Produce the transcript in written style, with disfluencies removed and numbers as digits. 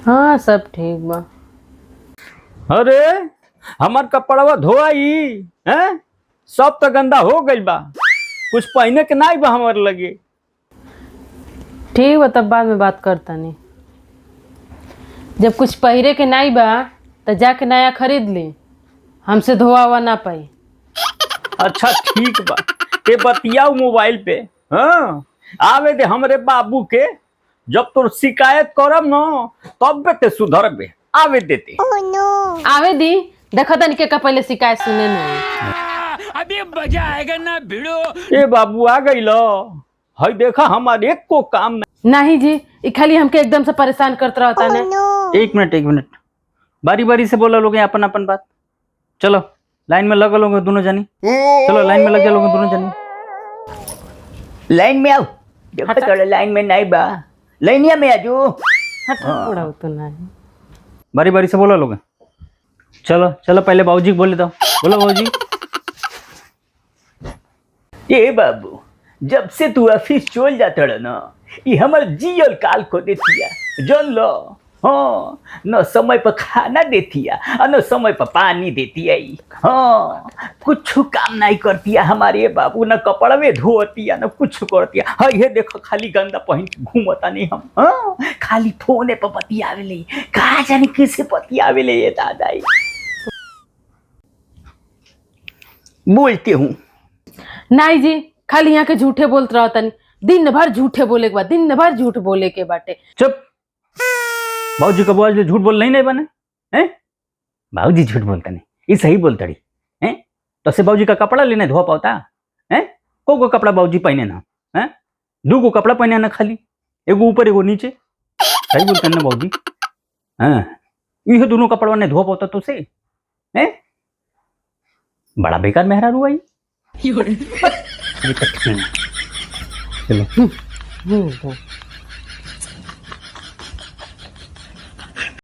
हाँ सब ठीक बा। अरे हमार कपड़वा धोआई हैं? सब तो गंदा हो गइल बा। कुछ पहने के नहीं बा हमार लगे। ठीक बा, तब बाद में बात करता नहीं। जब कुछ पहिरे के नहीं बा तो जाके नया खरीद ली, हमसे धोआ हुआ ना पाई। अच्छा ठीक बा, ते बतियाऊ मोबाइल पे। हाँ आवे दे हमरे बाबू के, जब तोर शिकायत करब न तब बे ते सुधरबे। आवे देते आवे दी, देखा तनी के का पहले शिकायत सुने नहीं। अभी मजा आएगा ना भिड़ो। ए बाबू आ गइल। हई देखा हमार एक को काम नहीं जी, ई खाली हमके एकदम से परेशान करते रहता ने। एक मिनट, बारी बारी से बोला लोगे अपन अपन बात। चलो लाइन में लगा लोगे दोनों जनी। चलो लाइन में लग जा लोगे दोनों जनी। लाइन में आओ। देखो थोड़ा लाइन में नहीं बा, लाइनिया में आजो। हटा उड़ाओ तो नहीं। बारी बारी से बोला लोगे। चलो चलो पहले बाबूजी को बोले दो। बोलो बाबूजी। ए बाबू, जब से तू ऑफिस चल जाता ना, ये हमार जियल काल को देतिया। जन लो। हाँ, न समय पर खाना देतिया और न समय पर पानी देतिया। हाँ, कुछ काम नहीं करतिया हमारे बाबू, न कपड़ा में धोतिया न कुछ करतिया। हाँ ये देखो खाली गंदा पहन के घूमता नहीं हम। हाँ, खाली फोने पर बतियावे ले, कहा जाने किसे बतियावे ले ये दादाई। बोलते हूँ नहीं जी, खाली यहाँ के झूठे बोलते रहता नहीं। दिन भर झूठे बोले के बाद, दिन भर झूठ बोले के बाटे। चुप। बाबूजी कब आज झूठ बोल नहीं बने हैं? बाबूजी झूठ बोलता नहीं, ये सही बोलता रही हैं। तो से बाबूजी का कपड़ा लेने धोआ पाता हैं? को कपड़ा बाबूजी पहने ना हैं? दो को कपड़ा पहने ना, खाली एगो ऊपर एगो नीचे। सही बोलते हैं ना बाबूजी। हाँ, ये दोनों कपड़ा ने धोआ पाता तो से हैं? बड़ा बेकार मेहरा हुआ ये। चलो।